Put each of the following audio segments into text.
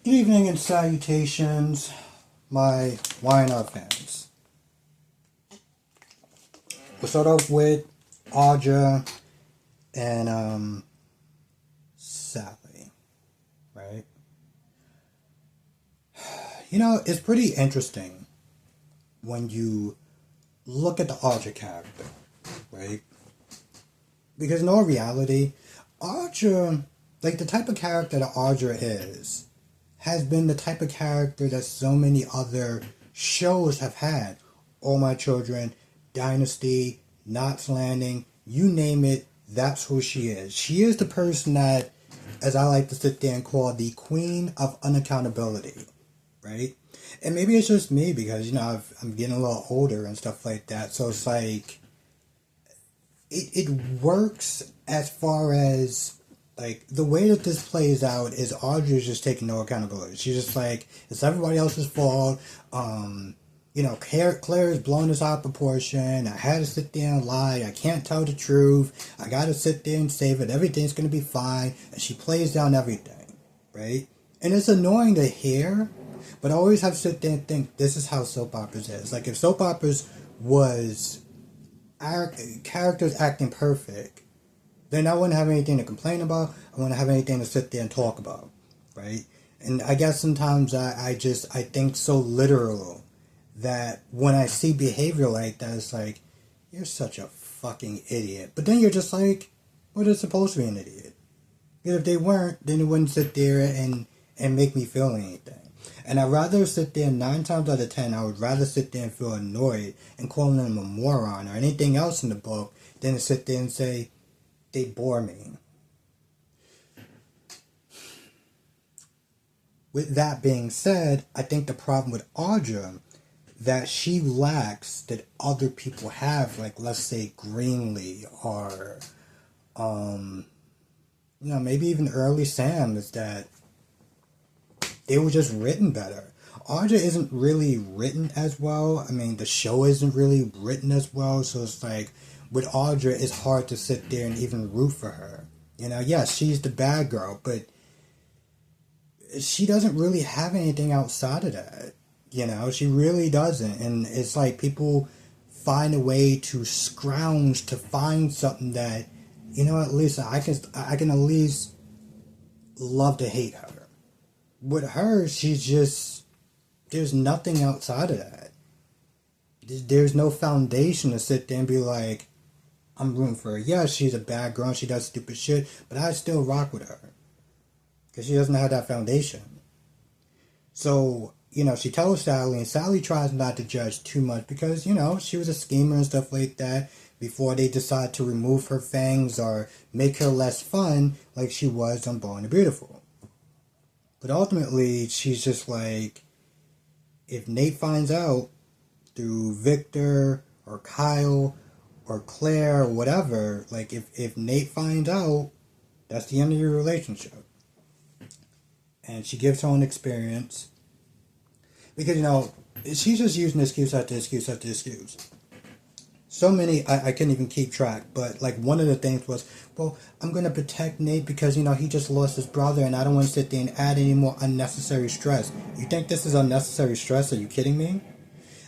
Good evening and salutations, my YNR fans. We'll start off with Audra and Sally, right? You know, it's pretty interesting when you look at the Audra character, right? Because in all reality, Audra, like the type of character that Audra is, has been the type of character that so many other shows have had. All My Children, Dynasty, Knots Landing, you name it, that's who she is. She is the person that, as I like to sit there and call, the queen of unaccountability, right? And maybe it's just me because, you know, I'm getting a little older and stuff like that. So it's like, it works as far as, like, the way that this plays out is Audrey's just taking no accountability. She's just like, it's everybody else's fault. You know, Claire is blowing this out of proportion. I had to sit there and lie. I can't tell the truth. I got to sit there and save it. Everything's going to be fine. And she plays down everything, right? And it's annoying to hear, but I always have to sit there and think, this is how soap operas is. Like, if soap operas was our characters acting perfect, then I wouldn't have anything to complain about. I wouldn't have anything to sit there and talk about, right? And I guess sometimes I think so literal that when I see behavior like that, it's like, you're such a fucking idiot. But then you're just like, well, they're supposed to be an idiot. Because if they weren't, then it wouldn't sit there and make me feel anything. And I'd rather sit there 9 times out of 10, I would rather sit there and feel annoyed and call them a moron or anything else in the book than to sit there and say, they bore me. With that being said, I think the problem with Audra that she lacks that other people have, like let's say Greenlee or you know, maybe even early Sam, is that they were just written better. Audra isn't really written as well. I mean, the show isn't really written as well, so it's like with Audra, it's hard to sit there and even root for her. You know, yes, she's the bad girl, but she doesn't really have anything outside of that. You know, she really doesn't. And it's like people find a way to scrounge to find something that, you know, at least I can at least love to hate her. With her, she's just, there's nothing outside of that. There's no foundation to sit there and be like, I'm rooting for her. Yeah, she's a bad girl and she does stupid shit, but I still rock with her. Because she doesn't have that foundation. So, you know, she tells Sally, and Sally tries not to judge too much because, you know, she was a schemer and stuff like that before they decide to remove her fangs or make her less fun like she was on Born and Beautiful. But ultimately, she's just like, if Nate finds out through Victor or Kyle or Claire or whatever, like if Nate finds out, that's the end of your relationship. And she gives her own experience. Because, you know, she's just using excuse after excuse after excuse. So many, I couldn't even keep track. But, like, one of the things was, well, I'm going to protect Nate because, you know, he just lost his brother and I don't want to sit there and add any more unnecessary stress. You think this is unnecessary stress? Are you kidding me?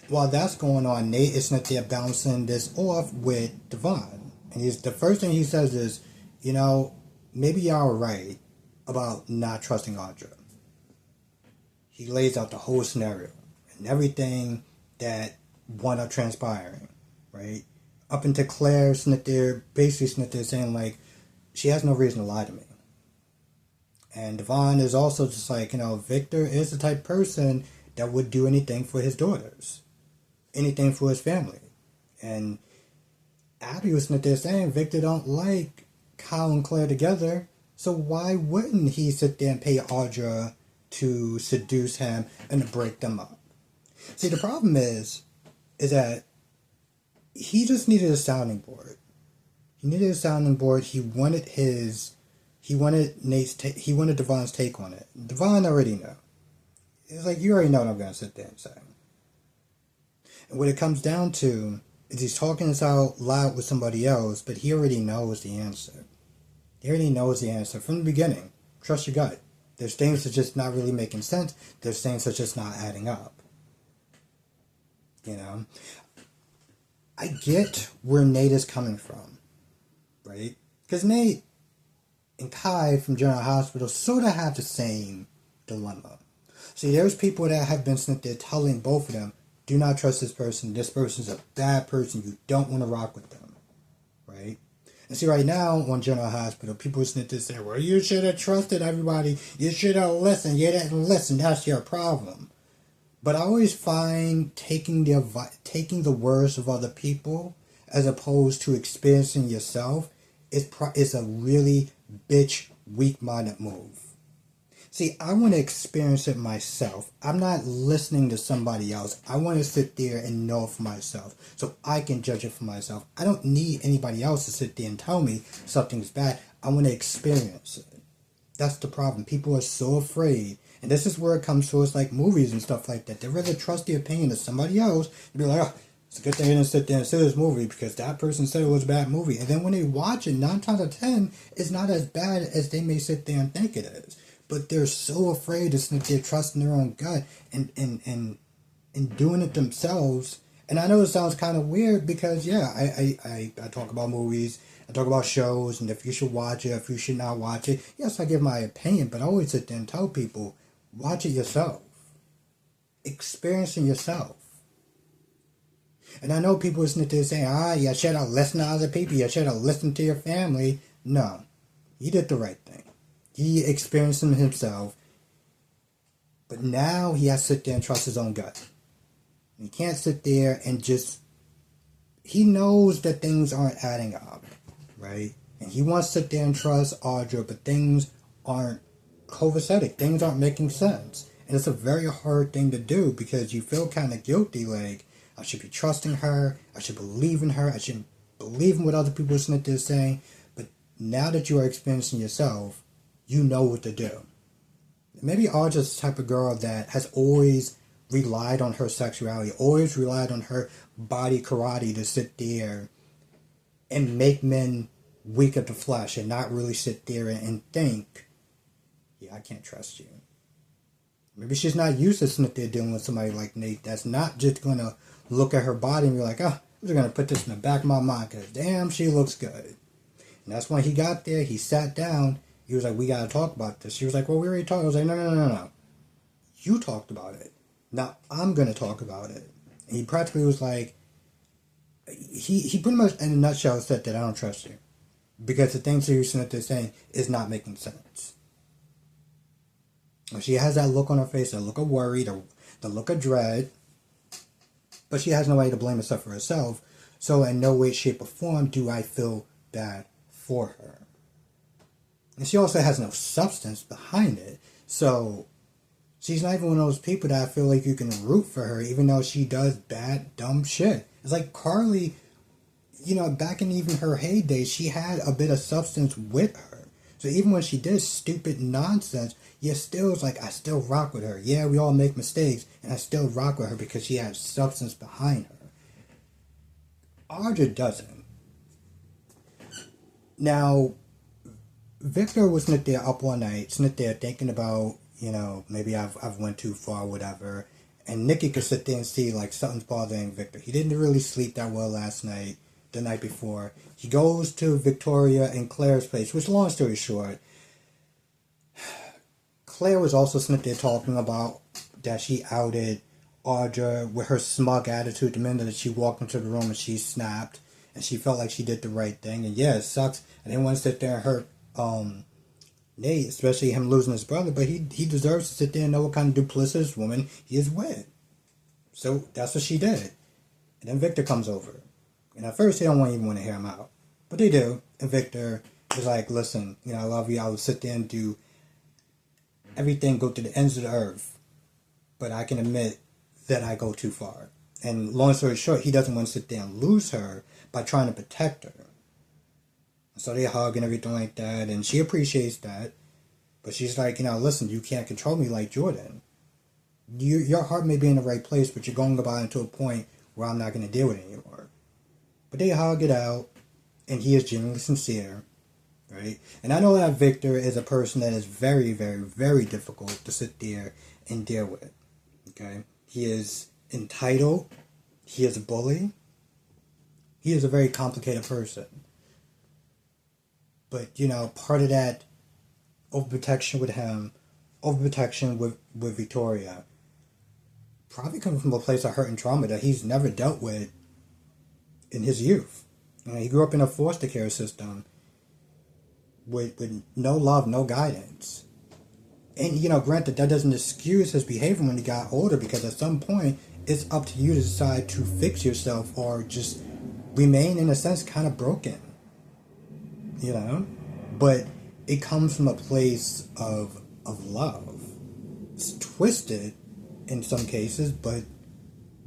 While that's going on, Nate is not there bouncing this off with Devon. And the first thing he says is, you know, maybe y'all are right about not trusting Audra. He lays out the whole scenario and everything that wound up transpiring, right? Up until Claire basically saying, like, she has no reason to lie to me. And Devon is also just like, you know, Victor is the type of person that would do anything for his daughters. Anything for his family. And Abby was sitting there saying Victor don't like Kyle and Claire together, so why wouldn't he sit there and pay Audra to seduce him and to break them up? See, the problem is that he just needed a sounding board. He needed a sounding board. He wanted Devon's take on it. Devon already knew. It's like, you already know what I'm going to sit there and say. And what it comes down to is he's talking this out loud with somebody else, but he already knows the answer. He already knows the answer from the beginning. Trust your gut. There's things that's just not really making sense. There's things that's just not adding up. You know? I get where Nate is coming from, right? Because Nate and Kai from General Hospital sort of have the same dilemma. See, there's people that have been sitting there telling both of them, do not trust this person. This person's a bad person. You don't want to rock with them, right? And see, right now on General Hospital, people are sitting there saying, well, you should have trusted everybody. You should have listened. You didn't listen. That's your problem. But I always find taking the words of other people as opposed to experiencing yourself is a really bitch, weak-minded move. See, I want to experience it myself. I'm not listening to somebody else. I want to sit there and know it for myself so I can judge it for myself. I don't need anybody else to sit there and tell me something's bad. I want to experience it. That's the problem. People are so afraid. And this is where it comes to us like movies and stuff like that. They rather trust the opinion of somebody else and be like, oh, it's a good thing I didn't sit there and see this movie because that person said it was a bad movie. And then when they watch it, 9 times out of 10, it's not as bad as they may sit there and think it is. But they're so afraid to sit there trusting their own gut and doing it themselves. And I know it sounds kind of weird because, yeah, I talk about movies, I talk about shows, and if you should watch it, if you should not watch it. Yes, I give my opinion, but I always sit there and tell people, watch it yourself. Experiencing yourself. And I know people sitting there saying, you should have listened to other people, you should have listened to your family. No, he did the right thing. He experienced them himself, but now he has to sit there and trust his own gut. He can't sit there and he knows that things aren't adding up, right? And he wants to sit there and trust Audra, but things aren't copacetic. Things aren't making sense. And it's a very hard thing to do because you feel kind of guilty, like, I should be trusting her, I should believe in her, I shouldn't believe in what other people are sitting there saying. But now that you are experiencing yourself, you know what to do. Maybe Audra's the type of girl that has always relied on her sexuality, always relied on her body karate to sit there and make men weak of the flesh and not really sit there and think, yeah, I can't trust you. Maybe she's not used to sitting there dealing with somebody like Nate that's not just going to look at her body and be like, I'm just going to put this in the back of my mind because damn, she looks good. And that's when he got there, he sat down. He was like, we got to talk about this. She was like, well, we already talked. I was like, no. You talked about it. Now I'm going to talk about it. And he practically was like, he pretty much in a nutshell said that I don't trust you. Because the things that you're sitting there saying is not making sense. She has that look on her face, that look of worry, the look of dread. But she has no way to blame herself for herself. So in no way, shape, or form do I feel bad for her. And she also has no substance behind it. So she's not even one of those people that I feel like you can root for her, even though she does bad, dumb shit. It's like Carly, back in even her heyday, she had a bit of substance with her. So even when she did stupid nonsense, still it's like, I still rock with her. Yeah, we all make mistakes, and I still rock with her because she has substance behind her. Audra doesn't. Now, Victor was sitting there up one night, sitting there thinking about, maybe I've went too far, whatever. And Nikki could sit there and see like something's bothering Victor. He didn't really sleep that well last night, the night before. He goes to Victoria and Claire's place, which, long story short, Claire was also sitting there talking about that she outed Audra with her smug attitude the minute that she walked into the room and she snapped. And she felt like she did the right thing. And yeah, it sucks. I didn't want to sit there and hurt Nate, especially him losing his brother, but he deserves to sit there and know what kind of duplicitous woman he is with. So that's what she did. And then Victor comes over. And at first they don't even want to hear him out. But they do. And Victor is like, listen, I love you. I would sit there and do everything, go to the ends of the earth. But I can admit that I go too far. And long story short, he doesn't want to sit there and lose her by trying to protect her. So they hug and everything like that, and she appreciates that. But she's like, listen, you can't control me like Jordan. Your heart may be in the right place, but you're going about it to a point where I'm not going to deal with it anymore. But they hug it out, and he is genuinely sincere. right? And I know that Victor is a person that is very, very, very difficult to sit there and deal with, okay? He is entitled. He is a bully. He is a very complicated person. But, part of that overprotection with him, overprotection with Victoria, probably comes from a place of hurt and trauma that he's never dealt with in his youth. He grew up in a foster care system with no love, no guidance. And, granted, that doesn't excuse his behavior when he got older, because at some point, it's up to you to decide to fix yourself or just remain, in a sense, kind of broken. But it comes from a place of love. It's twisted in some cases, but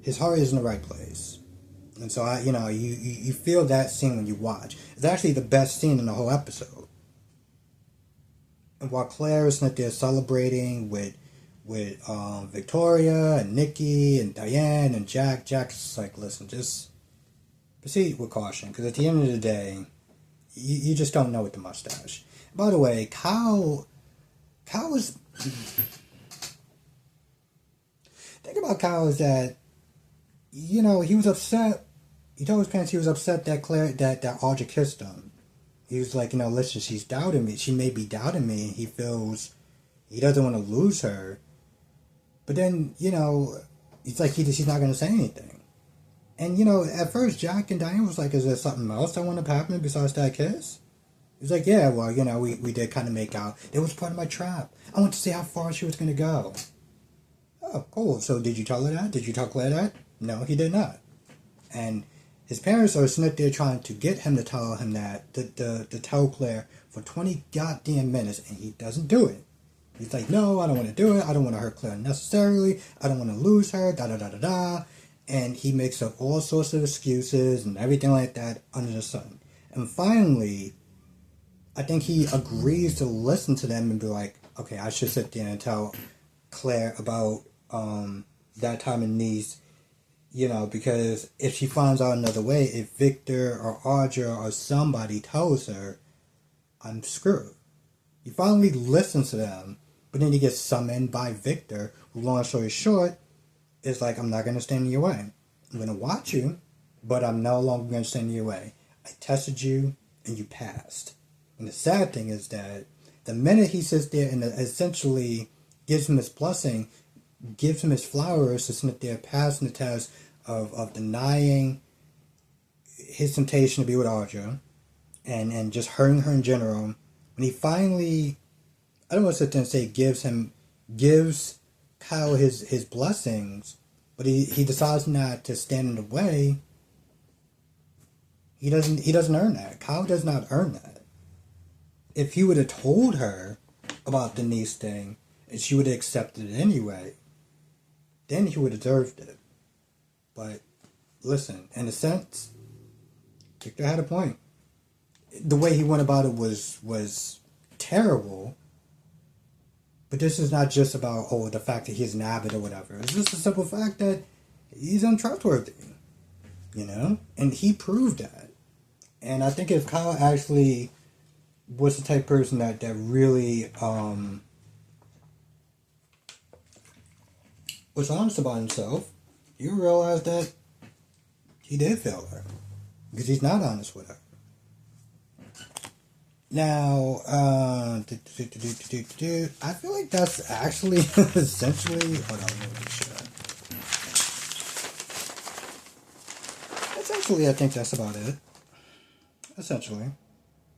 his heart is in the right place. And so, you feel that scene when you watch. It's actually the best scene in the whole episode. And while Claire is not there celebrating with Victoria and Nikki and Diane and Jack's like, listen, just proceed with caution, because at the end of the day, you just don't know with the mustache. By the way, Kyle is... Think about Kyle is that, he was upset. He told his parents he was upset that Audra kissed him. He was like, listen, she's doubting me. She may be doubting me. He feels he doesn't want to lose her. But then, it's like she's not going to say anything. And, at first, Jack and Diane was like, is there something else that wanted to happen besides that kiss? He's like, yeah, well, we did kind of make out. It was part of my trap. I wanted to see how far she was going to go. Oh, cool. So did you tell her that? Did you tell Claire that? No, he did not. And his parents are sitting there trying to get him to tell him that, to tell Claire for 20 goddamn minutes, and he doesn't do it. He's like, no, I don't want to do it. I don't want to hurt Claire unnecessarily. I don't want to lose her, da-da-da-da-da. And he makes up all sorts of excuses and everything like that under the sun. And finally, I think he agrees to listen to them and be like, okay, I should sit there and tell Claire about that time in Nice, because if she finds out another way, if Victor or Audra or somebody tells her, I'm screwed. He finally listens to them, but then he gets summoned by Victor, who, long story short, is like, I'm not going to stand in your way. I'm going to watch you, but I'm no longer going to stand in your way. I tested you, and you passed. And the sad thing is that the minute he sits there and essentially gives him his blessing, gives him his flowers to sit there passing the test of denying his temptation to be with Audra and just hurting her in general, when he finally, I don't want to sit there and say gives Kyle his blessings, but he decides not to stand in the way, he doesn't earn that. Kyle does not earn that. If he would have told her about the niece thing and she would have accepted it anyway, then he would have deserved it. But listen, in a sense, Victor had a point. The way he went about it was terrible. But this is not just about, the fact that he's an avid or whatever. It's just a simple fact that he's untrustworthy. And he proved that. And I think if Kyle actually was the type of person that really was honest about himself, you realize that he did fail her. Because he's not honest with her. Now, I feel like that's actually essentially, hold on, let me make sure. Essentially, I think that's about it. Essentially.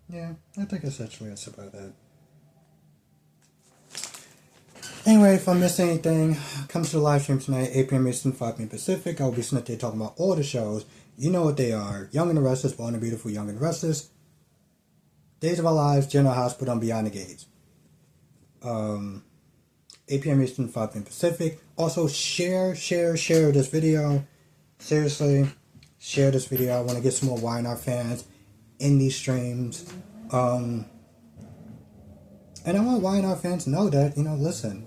Yeah, I think essentially that's about it. Anyway, if I missed anything, come to the live stream tonight, 8 p.m. Eastern, 5 p.m. Pacific. I'll be sitting there talking about all the shows. You know what they are. Young and the Restless, Born and Beautiful, Young and the Restless. Days of Our Lives, General Hospital, on Beyond the Gates. 8 p.m. Eastern, 5 p.m. Pacific. Also, share this video. Seriously, share this video. I want to get some more YNR fans in these streams. And I want YNR fans to know that, listen,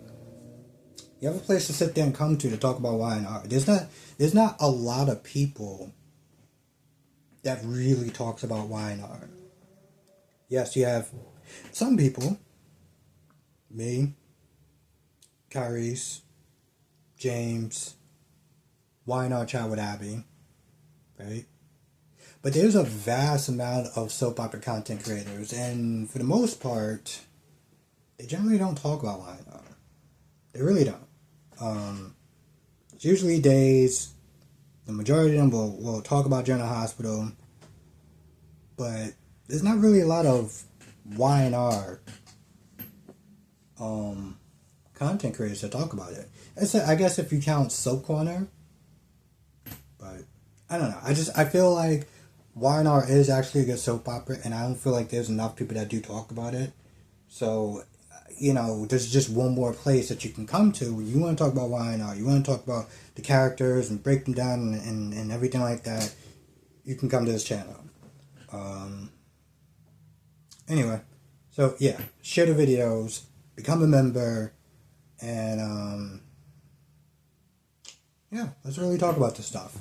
you have a place to sit there and come to talk about YNR. There's not a lot of people that really talks about YNR. Yes, you have some people, me, Kyrie's, James, Why Not Chat with Abby, right? But there's a vast amount of soap opera content creators, and for the most part, they generally don't talk about Y&R. They really don't. It's usually days. The majority of them will talk about General Hospital, but there's not really a lot of Y&R content creators that talk about it. I guess if you count Soap Corner, but I don't know. I feel like Y&R is actually a good soap opera, and I don't feel like there's enough people that do talk about it. So, there's just one more place that you can come to. You want to talk about Y&R, you want to talk about the characters and break them down and everything like that, you can come to this channel. Anyway, so yeah, share the videos, become a member, and yeah, let's really talk about this stuff.